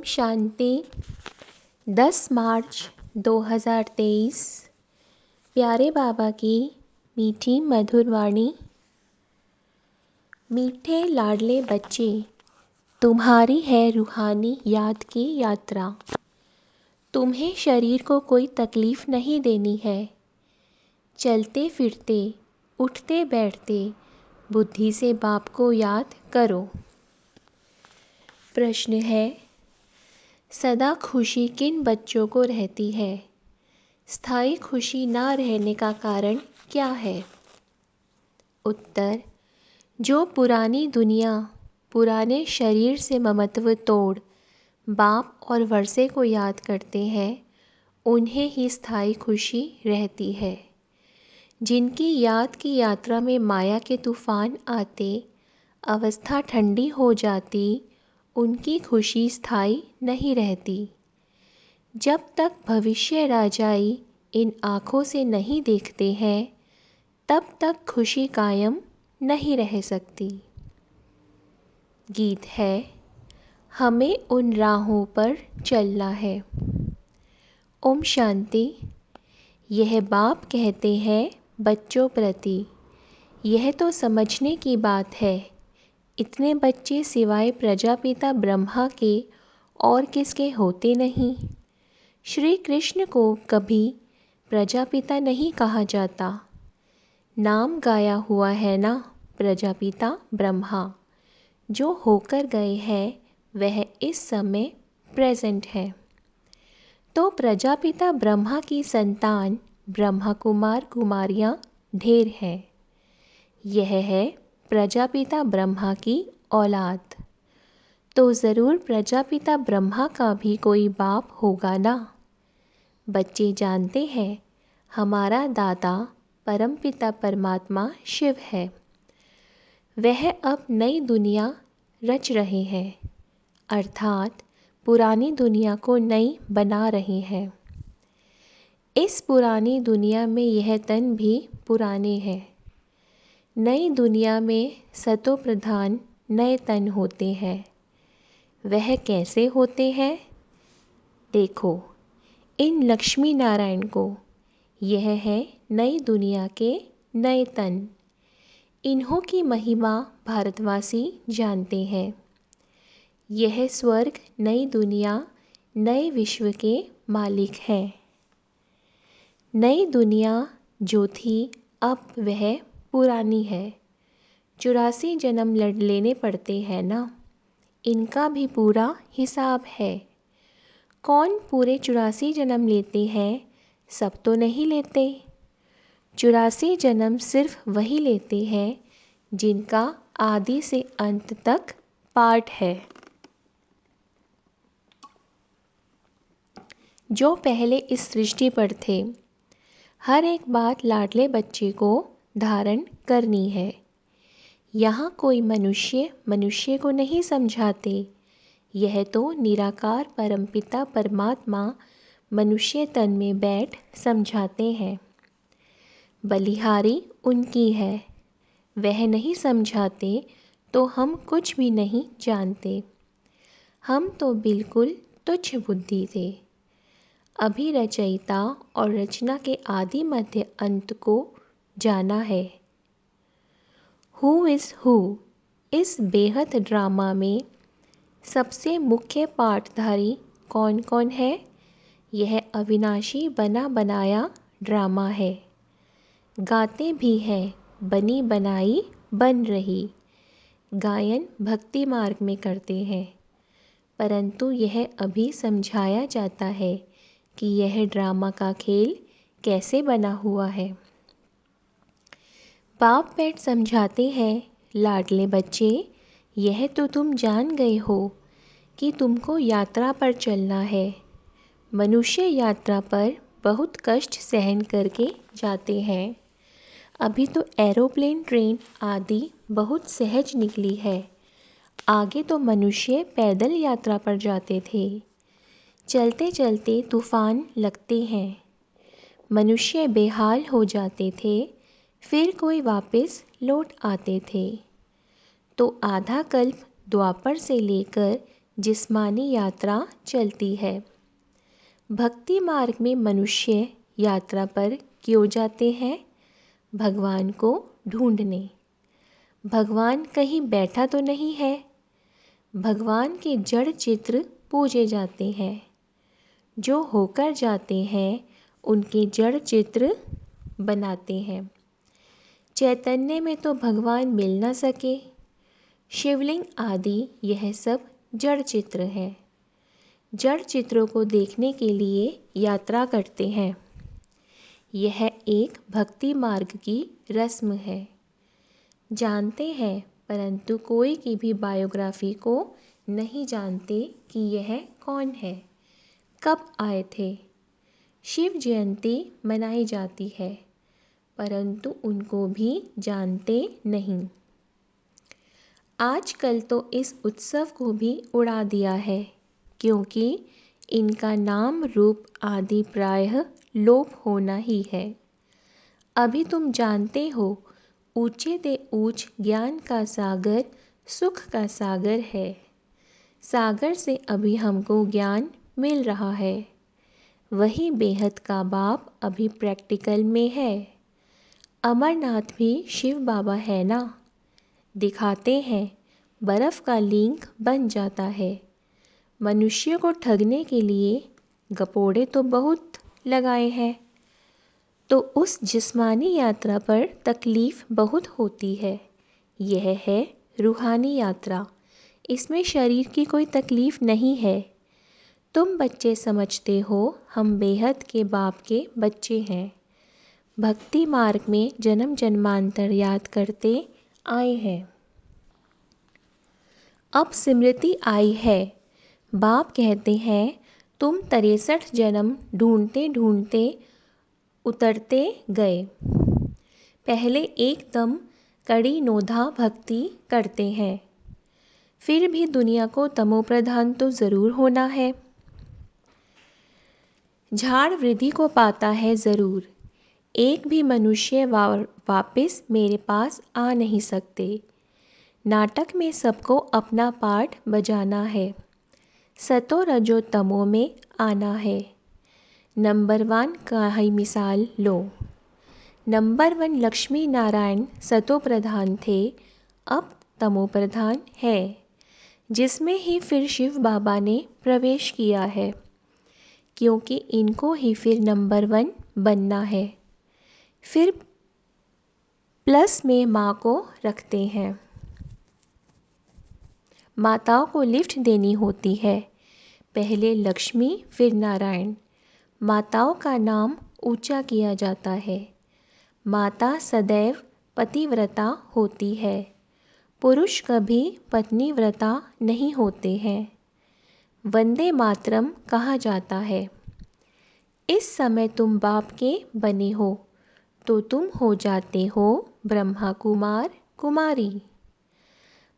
शांति। 10 मार्च 2023। प्यारे बाबा की मीठी मधुर वाणी। मीठे लाडले बच्चे, तुम्हारी है रूहानी याद की यात्रा। तुम्हें शरीर को कोई तकलीफ़ नहीं देनी है। चलते फिरते, उठते बैठते बुद्धि से बाप को याद करो। प्रश्न है, सदा खुशी किन बच्चों को रहती है? स्थायी खुशी ना रहने का कारण क्या है? उत्तर, जो पुरानी दुनिया, पुराने शरीर से ममत्व तोड़ बाप और वर्षे को याद करते हैं, उन्हें ही स्थायी खुशी रहती है। जिनकी याद की यात्रा में माया के तूफान आते, अवस्था ठंडी हो जाती, उनकी खुशी स्थायी नहीं रहती। जब तक भविष्य राजाई इन आँखों से नहीं देखते हैं, तब तक खुशी कायम नहीं रह सकती। गीत है, हमें उन राहों पर चलना है। ओम शांति। यह बाप कहते हैं बच्चों प्रति, यह तो समझने की बात है, इतने बच्चे सिवाय प्रजापिता ब्रह्मा के और किसके होते नहीं। श्री कृष्ण को कभी प्रजापिता नहीं कहा जाता। नाम गाया हुआ है ना, प्रजापिता ब्रह्मा। जो होकर गए हैं वह इस समय प्रेजेंट है। तो प्रजापिता ब्रह्मा की संतान ब्रह्मा कुमार कुमारियाँ ढेर हैं। यह है प्रजापिता ब्रह्मा की औलाद। तो ज़रूर प्रजापिता ब्रह्मा का भी कोई बाप होगा ना। बच्चे जानते हैं हमारा दादा परमपिता परमात्मा शिव है। वह अब नई दुनिया रच रहे हैं, अर्थात पुरानी दुनिया को नई बना रहे हैं। इस पुरानी दुनिया में यह तन भी पुराने हैं। नई दुनिया में सतो प्रधान नए तन होते हैं। वह कैसे होते हैं? देखो, इन लक्ष्मी नारायण को, यह है नई दुनिया के नए तन। इन्हों की महिमा भारतवासी जानते हैं। यह स्वर्ग, नई दुनिया, नए विश्व के मालिक हैं। नई दुनिया जो थी, अब वह पुरानी है। 84 जन्म लड़ लेने पड़ते हैं ना, इनका भी पूरा हिसाब है। कौन पूरे 84 जन्म लेते हैं? सब तो नहीं लेते। 84 जन्म सिर्फ वही लेते हैं जिनका आदि से अंत तक पाठ है। जो पहले इस सृष्टि पर थे। हर एक बात लाडले बच्चे को धारण करनी है। यहाँ कोई मनुष्य को नहीं समझाते। यह तो निराकार परमपिता परमात्मा मनुष्य तन में बैठ समझाते हैं। बलिहारी उनकी है। वह नहीं समझाते तो हम कुछ भी नहीं जानते। हम तो बिल्कुल तुच्छ बुद्धि थे। अभी रचयिता और रचना के आदि मध्य अंत को जाना है। हु इज़ हु इस बेहद ड्रामा में सबसे मुख्य पाठधारी कौन कौन है? यह अविनाशी बना बनाया ड्रामा है। गाते भी हैं, बनी बनाई बन रही। गायन भक्ति मार्ग में करते हैं, परंतु यह अभी समझाया जाता है कि यह ड्रामा का खेल कैसे बना हुआ है। बाप बैठ समझाते हैं, लाडले बच्चे, यह तो तुम जान गए हो कि तुमको यात्रा पर चलना है। मनुष्य यात्रा पर बहुत कष्ट सहन करके जाते हैं। अभी तो एरोप्लेन, ट्रेन आदि बहुत सहज निकली है। आगे तो मनुष्य पैदल यात्रा पर जाते थे। चलते चलते तूफान लगते हैं। मनुष्य बेहाल हो जाते थे, फिर कोई वापस लौट आते थे। तो आधा कल्प द्वापर से लेकर जिस्मानी यात्रा चलती है। भक्ति मार्ग में मनुष्य यात्रा पर क्यों जाते हैं? भगवान को ढूंढने। भगवान कहीं बैठा तो नहीं है। भगवान के जड़ चित्र पूजे जाते हैं। जो होकर जाते हैं उनके जड़ चित्र बनाते हैं। चैतन्य में तो भगवान मिल न सके। शिवलिंग आदि यह सब जड़ चित्र है। जड़ चित्रों को देखने के लिए यात्रा करते हैं। यह एक भक्ति मार्ग की रस्म है। जानते हैं परंतु कोई की भी बायोग्राफी को नहीं जानते कि यह कौन है, कब आए थे। शिव जयंती मनाई जाती है परंतु उनको भी जानते नहीं। आजकल तो इस उत्सव को भी उड़ा दिया है क्योंकि इनका नाम रूप आदि प्रायः लोप होना ही है। अभी तुम जानते हो ऊंचे ते ऊंच ज्ञान का सागर सुख का सागर है। सागर से अभी हमको ज्ञान मिल रहा है। वही बेहद का बाप अभी प्रैक्टिकल में है। अमरनाथ भी शिव बाबा है ना। दिखाते हैं बर्फ़ का लिंग बन जाता है। मनुष्य को ठगने के लिए गपोड़े तो बहुत लगाए हैं। तो उस जिस्मानी यात्रा पर तकलीफ़ बहुत होती है। यह है रूहानी यात्रा। इसमें शरीर की कोई तकलीफ़ नहीं है। तुम बच्चे समझते हो हम बेहद के बाप के बच्चे हैं। भक्ति मार्ग में जन्म जन्मांतर याद करते आए हैं। अब स्मृति आई है। बाप कहते हैं तुम 63 जन्म ढूंढते ढूंढते उतरते गए। पहले एकदम कड़ी नोधा भक्ति करते हैं। फिर भी दुनिया को तमोप्रधान तो ज़रूर होना है। झाड़ वृद्धि को पाता है ज़रूर। एक भी मनुष्य वापस मेरे पास आ नहीं सकते। नाटक में सबको अपना पार्ट बजाना है। सतो रजो तमो में आना है। नंबर 1 का ही मिसाल लो। नंबर 1 लक्ष्मी नारायण सतो प्रधान थे, अब तमो प्रधान है, जिसमें ही फिर शिव बाबा ने प्रवेश किया है क्योंकि इनको ही फिर नंबर 1 बनना है। फिर प्लस में माँ को रखते हैं। माताओं को लिफ्ट देनी होती है। पहले लक्ष्मी फिर नारायण। माताओं का नाम ऊंचा किया जाता है। माता सदैव पतिव्रता होती है। पुरुष कभी पत्नीव्रता नहीं होते हैं। वंदे मातरम कहा जाता है। इस समय तुम बाप के बने हो तो तुम हो जाते हो ब्रह्मा कुमार कुमारी।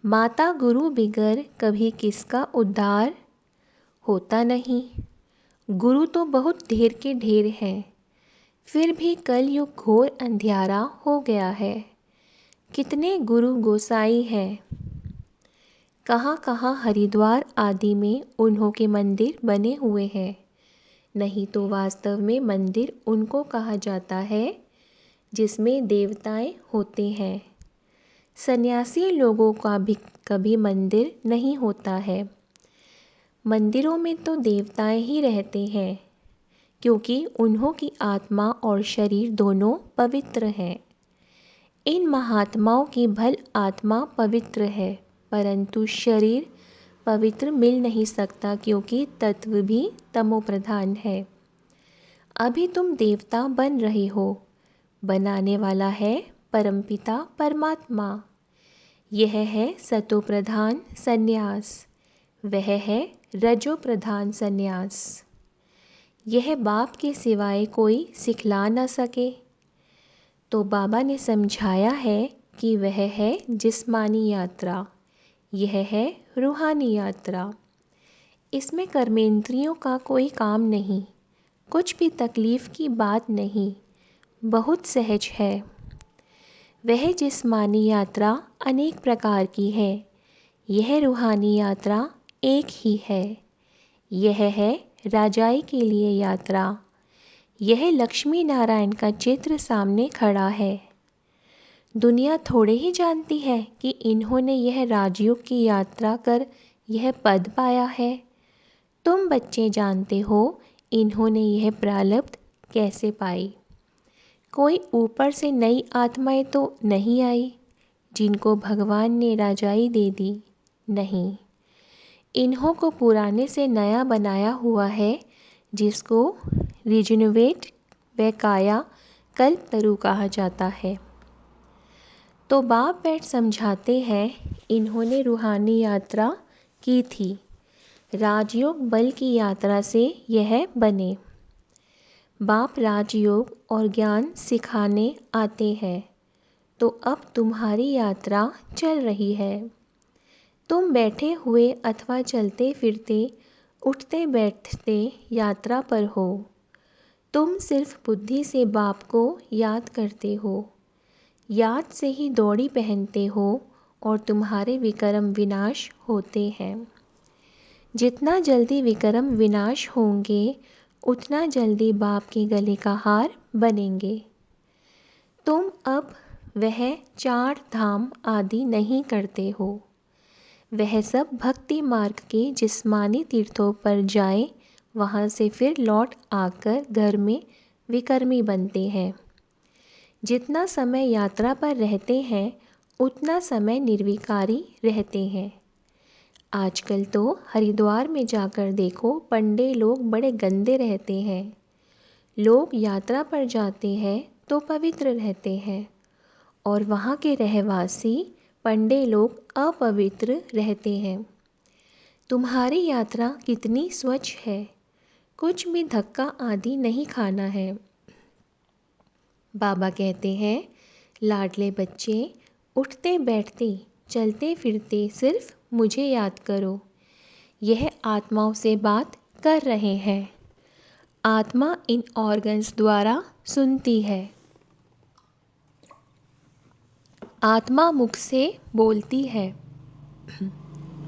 माता गुरु बिगर कभी किसका उद्धार होता नहीं। गुरु तो बहुत ढेर के ढेर हैं। फिर भी कलयुग घोर अंधियारा हो गया है। कितने गुरु गोसाई हैं। कहाँ कहाँ हरिद्वार आदि में उन्हों के मंदिर बने हुए हैं। नहीं तो वास्तव में मंदिर उनको कहा जाता है जिसमें देवताएं होते हैं। सन्यासी लोगों का भी कभी मंदिर नहीं होता है। मंदिरों में तो देवताएं ही रहते हैं क्योंकि उन्हों की आत्मा और शरीर दोनों पवित्र हैं। इन महात्माओं की भल आत्मा पवित्र है परंतु शरीर पवित्र मिल नहीं सकता क्योंकि तत्व भी तमोप्रधान है। अभी तुम देवता बन रहे हो। बनाने वाला है परमपिता परमात्मा। यह है सतोप्रधान संन्यास। वह है रजो प्रधान संन्यास। यह बाप के सिवाय कोई सिखला न सके। तो बाबा ने समझाया है कि वह है जिस्मानी यात्रा, यह है रूहानी यात्रा। इसमें कर्मेंद्रियों का कोई काम नहीं, कुछ भी तकलीफ़ की बात नहीं, बहुत सहज है। वह जिस्मानी यात्रा अनेक प्रकार की है। यह रूहानी यात्रा एक ही है। यह है राजाई के लिए यात्रा। यह लक्ष्मी नारायण का चित्र सामने खड़ा है। दुनिया थोड़े ही जानती है कि इन्होंने यह राजयोग की यात्रा कर यह पद पाया है। तुम बच्चे जानते हो इन्होंने यह प्रारब्ध कैसे पाई। कोई ऊपर से नई आत्माएं तो नहीं आई जिनको भगवान ने राजाई दे दी। नहीं, इन्हों को पुराने से नया बनाया हुआ है, जिसको रिजनोवेट व काया कल्पतरु कहा जाता है। तो बाप बैठ समझाते हैं इन्होंने रूहानी यात्रा की थी। राजयोग बल की यात्रा से यह बने। बाप राजयोग और ज्ञान सिखाने आते हैं। तो अब तुम्हारी यात्रा चल रही है। तुम बैठे हुए अथवा चलते फिरते उठते बैठते यात्रा पर हो। तुम सिर्फ बुद्धि से बाप को याद करते हो। याद से ही दौड़ी पहनते हो और तुम्हारे विकर्म विनाश होते हैं। जितना जल्दी विकर्म विनाश होंगे उतना जल्दी बाप के गले का हार बनेंगे। तुम अब वह 4 धाम आदि नहीं करते हो। वह सब भक्ति मार्ग के जिस्मानी तीर्थों पर जाए, वहाँ से फिर लौट आकर घर में विकर्मी बनते हैं। जितना समय यात्रा पर रहते हैं उतना समय निर्विकारी रहते हैं। आजकल तो हरिद्वार में जाकर देखो, पंडे लोग बड़े गंदे रहते हैं। लोग यात्रा पर जाते हैं तो पवित्र रहते हैं और वहाँ के रहवासी पंडे लोग अपवित्र रहते हैं। तुम्हारी यात्रा कितनी स्वच्छ है। कुछ भी धक्का आदि नहीं खाना है। बाबा कहते हैं, लाडले बच्चे, उठते बैठते चलते फिरते सिर्फ मुझे याद करो। यह आत्माओं से बात कर रहे हैं। आत्मा इन ऑर्गन्स द्वारा सुनती है। आत्मा मुख से बोलती है,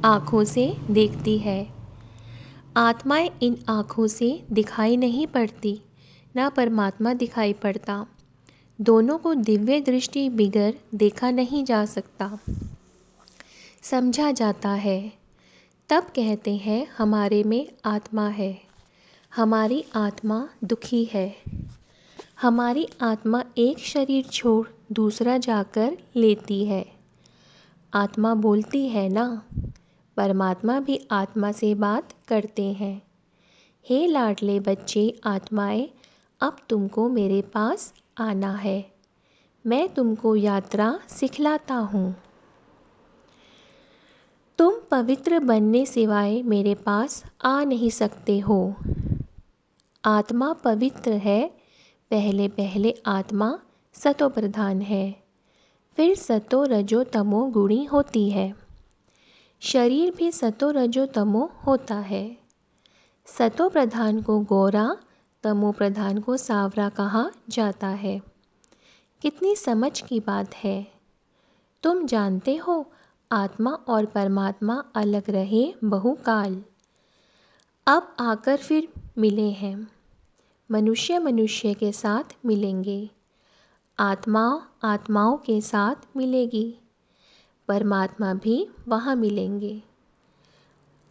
आँखों से देखती है। आत्माएं इन आँखों से दिखाई नहीं पड़ती, ना परमात्मा दिखाई पड़ता। दोनों को दिव्य दृष्टि बिगर देखा नहीं जा सकता, समझा जाता है। तब कहते हैं हमारे में आत्मा है। हमारी आत्मा दुखी है। हमारी आत्मा एक शरीर छोड़ दूसरा जाकर लेती है। आत्मा बोलती है ना। परमात्मा भी आत्मा से बात करते हैं। हे लाडले बच्चे आत्माएं, अब तुमको मेरे पास आना है। मैं तुमको यात्रा सिखलाता हूँ। तुम पवित्र बनने सिवाय मेरे पास आ नहीं सकते हो। आत्मा पवित्र है। पहले पहले आत्मा सतो प्रधान है, फिर सतो रजो तमो गुणी होती है। शरीर भी सतो रजो तमो होता है। सतो प्रधान को गोरा, तमो प्रधान को सांवरा कहा जाता है। कितनी समझ की बात है। तुम जानते हो आत्मा और परमात्मा अलग रहे बहुकाल, अब आकर फिर मिले हैं। मनुष्य मनुष्य के साथ मिलेंगे। आत्मा आत्माओं के साथ मिलेगी। परमात्मा भी वहाँ मिलेंगे।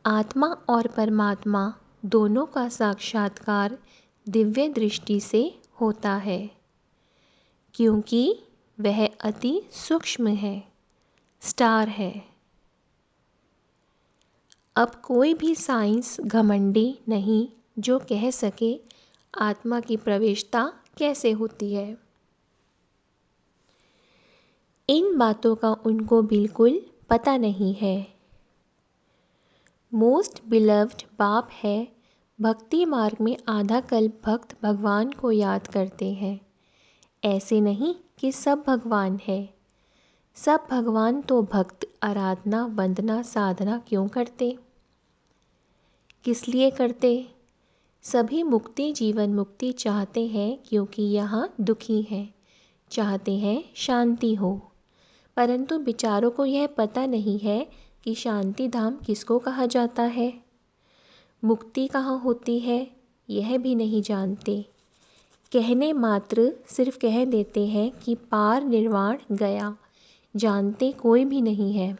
आत्मा और परमात्मा दोनों का साक्षात्कार दिव्य दृष्टि से होता है, क्योंकि वह अति सूक्ष्म है, स्टार है। अब कोई भी साइंस घमंडी नहीं जो कह सके आत्मा की प्रवेशता कैसे होती है। इन बातों का उनको बिल्कुल पता नहीं है। मोस्ट बिलव्ड बाप है। भक्ति मार्ग में आधा कल्प भक्त भगवान को याद करते हैं। ऐसे नहीं कि सब भगवान है। सब भगवान तो भक्त आराधना वंदना साधना क्यों करते, किस लिए करते। सभी मुक्ति जीवन मुक्ति चाहते हैं, क्योंकि यहाँ दुखी हैं, चाहते हैं शांति हो। परंतु बेचारों को यह पता नहीं है कि शांति धाम किसको कहा जाता है। मुक्ति कहाँ होती है यह भी नहीं जानते। कहने मात्र सिर्फ कह देते हैं कि पार निर्वाण गया, जानते कोई भी नहीं है।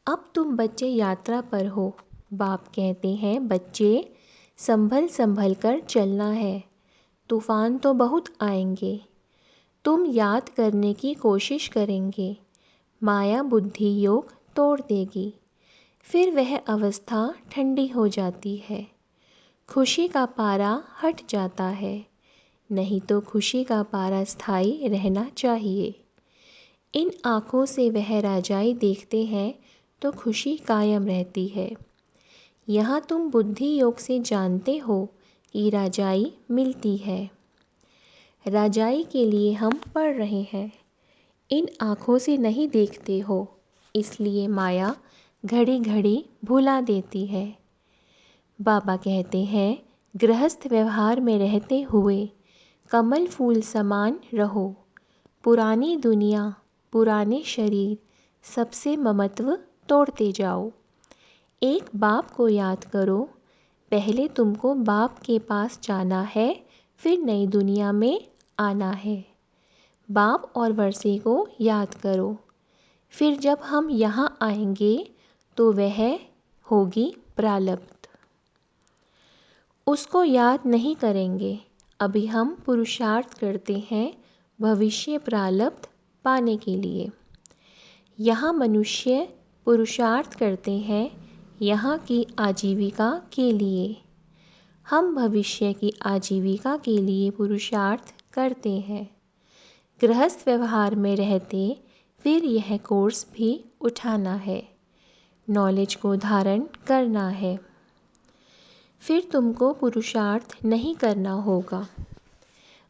अब तुम बच्चे यात्रा पर हो। बाप कहते हैं बच्चे संभल संभल कर चलना है, तूफान तो बहुत आएंगे। तुम याद करने की कोशिश करेंगे, माया बुद्धि योग तोड़ देगी। फिर वह अवस्था ठंडी हो जाती है, खुशी का पारा हट जाता है। नहीं तो खुशी का पारा स्थायी रहना चाहिए। इन आँखों से वह राजाई देखते हैं तो खुशी कायम रहती है। यहाँ तुम बुद्धि योग से जानते हो कि राजाई मिलती है। राजाई के लिए हम पढ़ रहे हैं, इन आँखों से नहीं देखते हो, इसलिए माया घड़ी घड़ी भुला देती है। बाबा कहते हैं गृहस्थ व्यवहार में रहते हुए कमल फूल समान रहो। पुरानी दुनिया, पुराने शरीर, सबसे ममत्व तोड़ते जाओ। एक बाप को याद करो। पहले तुमको बाप के पास जाना है, फिर नई दुनिया में आना है। बाप और वर्षे को याद करो। फिर जब हम यहाँ आएंगे तो वह होगी प्रारब्ध। उसको याद नहीं करेंगे। अभी हम पुरुषार्थ करते हैं भविष्य प्रारब्ध पाने के लिए। यहाँ मनुष्य पुरुषार्थ करते हैं यहाँ की आजीविका के लिए। हम भविष्य की आजीविका के लिए पुरुषार्थ करते हैं। गृहस्थ व्यवहार में रहते फिर यह कोर्स भी उठाना है, नॉलेज को धारण करना है। फिर तुमको पुरुषार्थ नहीं करना होगा।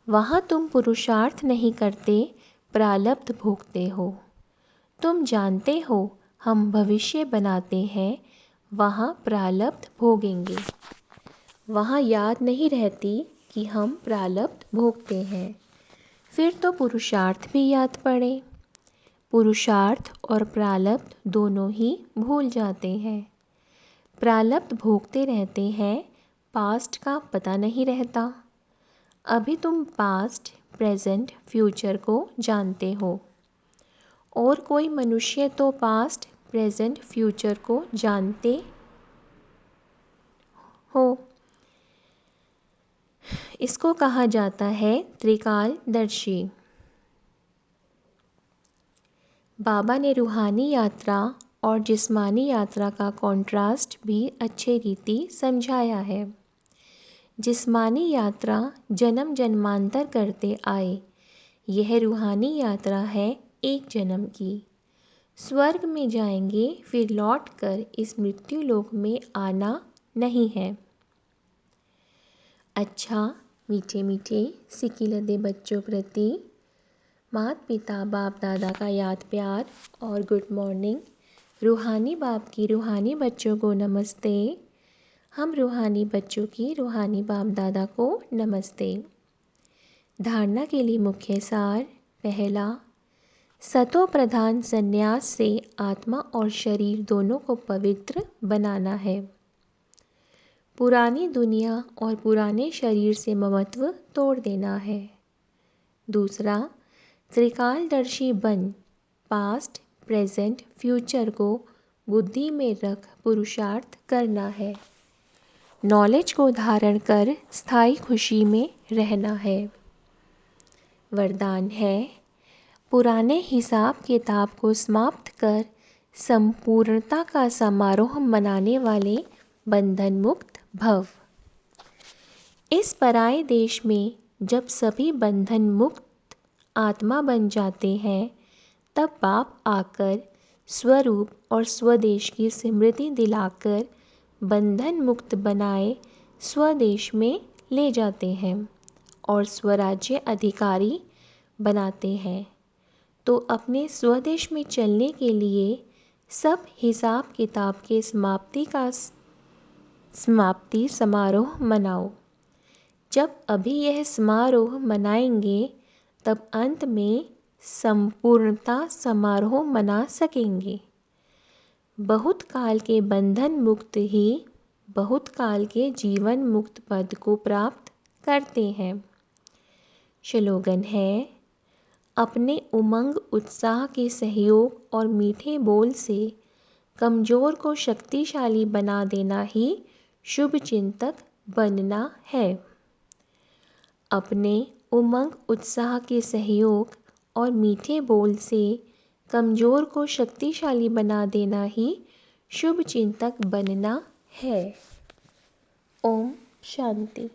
वहाँ तुम पुरुषार्थ नहीं करते, प्रारब्ध भोगते हो। तुम जानते हो हम भविष्य बनाते हैं, वहाँ प्रारब्ध भोगेंगे। वहाँ याद नहीं रहती कि हम प्रारब्ध भोगते हैं। फिर तो पुरुषार्थ भी याद पड़े। पुरुषार्थ और प्रारब्ध दोनों ही भूल जाते हैं। प्रारब्ध भोगते रहते हैं, पास्ट का पता नहीं रहता। अभी तुम पास्ट, प्रेजेंट, फ्यूचर को जानते हो। और कोई मनुष्य तो पास्ट, प्रेजेंट, फ्यूचर को जानते हो। इसको कहा जाता है त्रिकालदर्शी। बाबा ने रूहानी यात्रा और जिस्मानी यात्रा का कॉन्ट्रास्ट भी अच्छे रीति समझाया है। जिस्मानी यात्रा जन्म जन्मांतर करते आए, यह रूहानी यात्रा है एक जन्म की। स्वर्ग में जाएंगे, फिर लौट कर इस मृत्यु लोक में आना नहीं है। अच्छा मीठे मीठे सिकिलदे बच्चों प्रति माता पिता बाप दादा का याद प्यार और गुड मॉर्निंग। रूहानी बाप की रूहानी बच्चों को नमस्ते। हम रूहानी बच्चों की रूहानी बाप दादा को नमस्ते। धारणा के लिए मुख्य सार। पहला, सतो प्रधान संन्यास से आत्मा और शरीर दोनों को पवित्र बनाना है। पुरानी दुनिया और पुराने शरीर से ममत्व तोड़ देना है। दूसरा, त्रिकालदर्शी बन पास्ट, प्रेजेंट, फ्यूचर को बुद्धि में रख पुरुषार्थ करना है। नॉलेज को धारण कर स्थायी खुशी में रहना है। वरदान है, पुराने हिसाब किताब को समाप्त कर संपूर्णता का समारोह मनाने वाले बंधन मुक्त भव। इस पराये देश में जब सभी बंधन मुक्त आत्मा बन जाते हैं, तब बाप आकर स्वरूप और स्वदेश की स्मृति दिलाकर बंधन मुक्त बनाए स्वदेश में ले जाते हैं और स्वराज्य अधिकारी बनाते हैं। तो अपने स्वदेश में चलने के लिए सब हिसाब किताब के समाप्ति समारोह मनाओ। जब अभी यह समारोह मनाएंगे तब अंत में संपूर्णता समारोह मना सकेंगे। बहुत काल के बंधन मुक्त ही बहुत काल के जीवन मुक्त पद को प्राप्त करते हैं। स्लोगन है, अपने उमंग उत्साह के सहयोग और मीठे बोल से कमज़ोर को शक्तिशाली बना देना ही शुभ चिंतक बनना है। अपने उमंग उत्साह के सहयोग और मीठे बोल से कमज़ोर को शक्तिशाली बना देना ही शुभ चिंतक बनना है। ओम शांति।